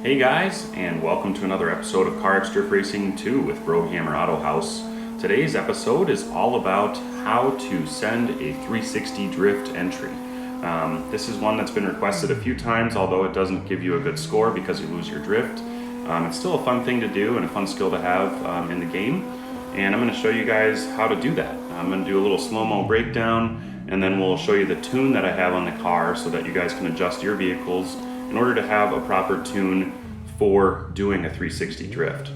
Hey guys, and welcome to another episode of CarX Drift Racing 2 with BrogAutohaus. Today's episode is all about how to send a 360 drift entry. This is one that's been requested a few times, although it doesn't give you a good score because you lose your drift. It's still a fun thing to do and a fun skill to have in the game, and I'm going to show you guys how to do that. I'm going to do a little slow-mo breakdown, and then we'll show you the tune that I have on the car so that you guys can adjust your vehicles in order to have a proper tune for doing a 360 drift.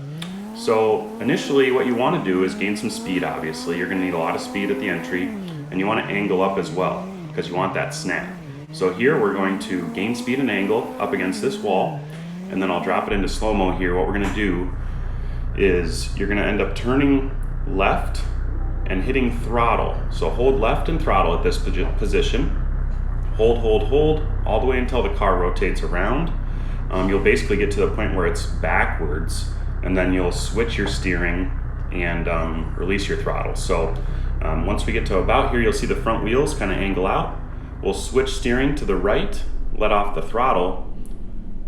So initially what you want to do is gain some speed. Obviously you're going to need a lot of speed at the entry, and you want to angle up as well because you want that snap. So here we're going to gain speed and angle up against this wall, and then I'll drop it into slow-mo here. What we're going to do is you're going to end up turning left and hitting throttle. So hold left and throttle at this position. Hold all the way until the car rotates around. You'll basically get to the point where it's backwards, and then you'll switch your steering and release your throttle. So once we get to about here, you'll see the front wheels kind of angle out. We'll switch steering to the right, let off the throttle,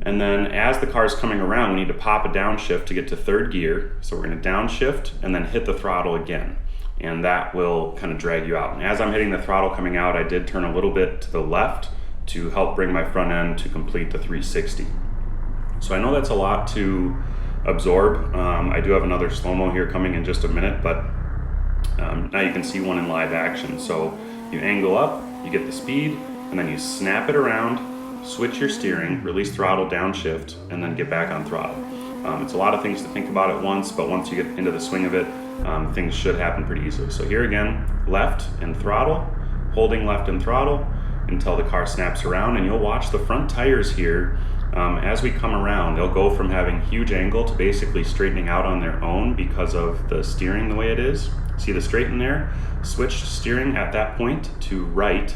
and then as the car's coming around, we need to pop a downshift to get to third gear. So we're going to downshift and then hit the throttle again, and that will kind of drag you out. And as I'm hitting the throttle coming out, I did turn a little bit to the left to help bring my front end to complete the 360. So I know that's a lot to absorb. I do have another slow-mo here coming in just a minute, but now you can see one in live action. So you angle up, you get the speed, and then you snap it around, switch your steering, release throttle, downshift, and then get back on throttle. It's a lot of things to think about at once, but once you get into the swing of it, things should happen pretty easily. So here again, left and throttle, holding left and throttle until the car snaps around, and you'll watch the front tires here. As we come around, they'll go from having huge angle to basically straightening out on their own because of the steering the way it is. See the straighten there? Switch steering at that point to right,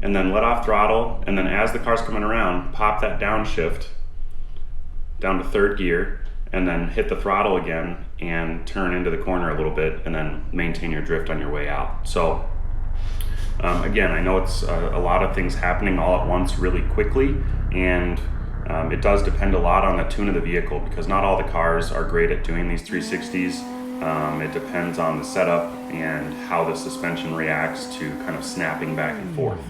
and then let off throttle, and then as the car's coming around, pop that downshift down to third gear, and then hit the throttle again and turn into the corner a little bit, and then maintain your drift on your way out. So again, I know it's a lot of things happening all at once really quickly, and it does depend a lot on the tune of the vehicle because not all the cars are great at doing these 360s. It depends on the setup and how the suspension reacts to kind of snapping back and forth.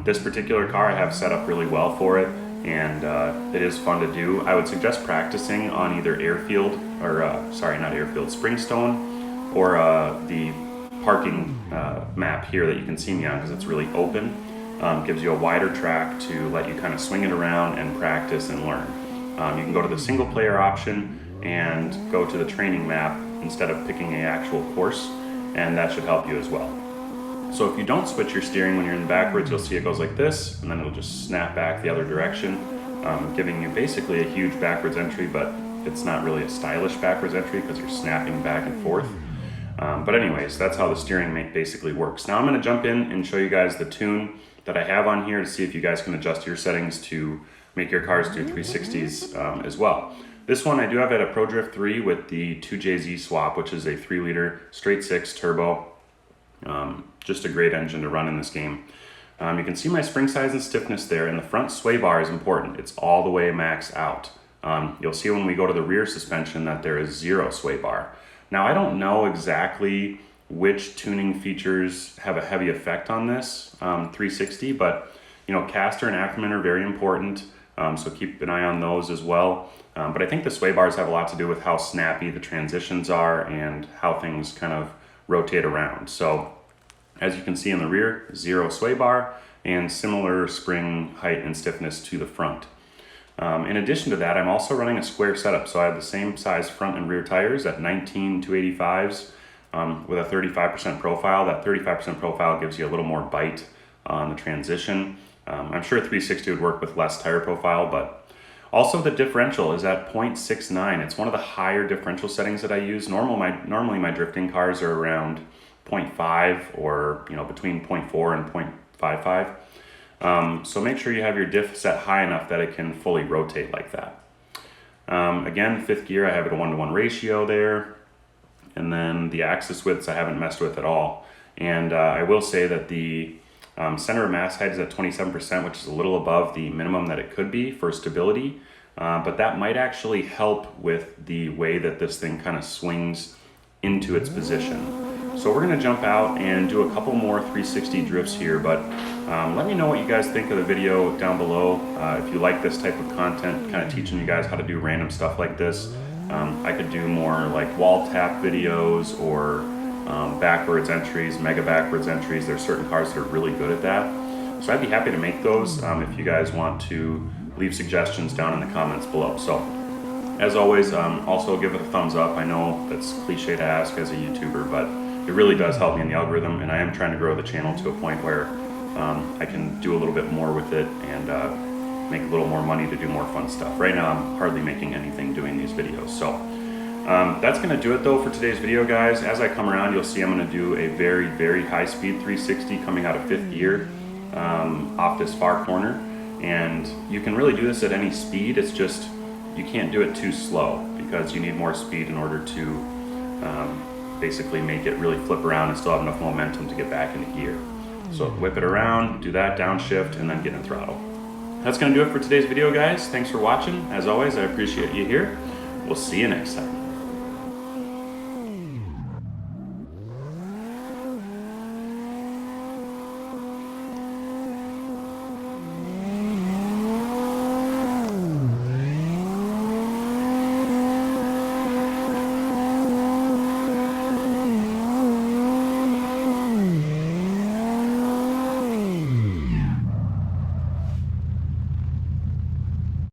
This particular car I have set up really well for it, and it is fun to do. I would suggest practicing on either airfield, or Springstone, or the parking map here that you can see me on because it's really open. Gives you a wider track to let you kind of swing it around and practice and learn. You can go to the single player option and go to the training map instead of picking an actual course, and that should help you as well. So if you don't switch your steering when you're in backwards, you'll see it goes like this, and then it'll just snap back the other direction, giving you basically a huge backwards entry, but it's not really a stylish backwards entry because you're snapping back and forth. But anyways, that's how the steering basically works. Now I'm going to jump in and show you guys the tune that I have on here to see if you guys can adjust your settings to make your cars do 360s as well. This one I do have at a Pro Drift 3 with the 2JZ swap, which is a 3-liter straight 6 turbo. Just a great engine to run in this game. You can see my spring size and stiffness there, and the front sway bar is important. It's all the way max out. You'll see when we go to the rear suspension that there is 0 sway bar. Now I don't know exactly which tuning features have a heavy effect on this 360, but you know, caster and Ackerman are very important, so keep an eye on those as well. But I think the sway bars have a lot to do with how snappy the transitions are and how things kind of rotate around. So as you can see in the rear, 0 sway bar and similar spring height and stiffness to the front. In addition to that, I'm also running a square setup, so I have the same size front and rear tires at 19 285s with a 35% profile. That 35% profile gives you a little more bite on the transition. I'm sure 360 would work with less tire profile, but also the differential is at 0.69. It's one of the higher differential settings that I use. Normally my drifting cars are around 0.5 or between 0.4 and 0.55. So make sure you have your diff set high enough that it can fully rotate like that. Again, 5th gear, I have it a 1-to-1 ratio there. And then the axis widths I haven't messed with at all. And I will say that the center of mass height is at 27%, which is a little above the minimum that it could be for stability. but that might actually help with the way that this thing kind of swings into its position. So we're going to jump out and do a couple more 360 drifts here, but let me know what you guys think of the video down below. If you like this type of content, kind of teaching you guys how to do random stuff like this. I could do more like wall tap videos or backwards entries, mega backwards entries. There's certain cars that are really good at that. So I'd be happy to make those if you guys want to leave suggestions down in the comments below. So as always, also give it a thumbs up. I know that's cliche to ask as a YouTuber, but it really does help me in the algorithm, and I am trying to grow the channel to a point where I can do a little bit more with it and make a little more money to do more fun stuff. Right now I'm hardly making anything doing these videos. So that's going to do it though for today's video, guys. As I come around, you'll see I'm going to do a very, very high speed 360 coming out of 5th gear off this far corner. And you can really do this at any speed. It's just you can't do it too slow because you need more speed in order to basically make it really flip around and still have enough momentum to get back into gear. So whip it around, do that, downshift, and then get in throttle. That's going to do it for today's video, guys. Thanks for watching. As always, I appreciate you here. We'll see you next time.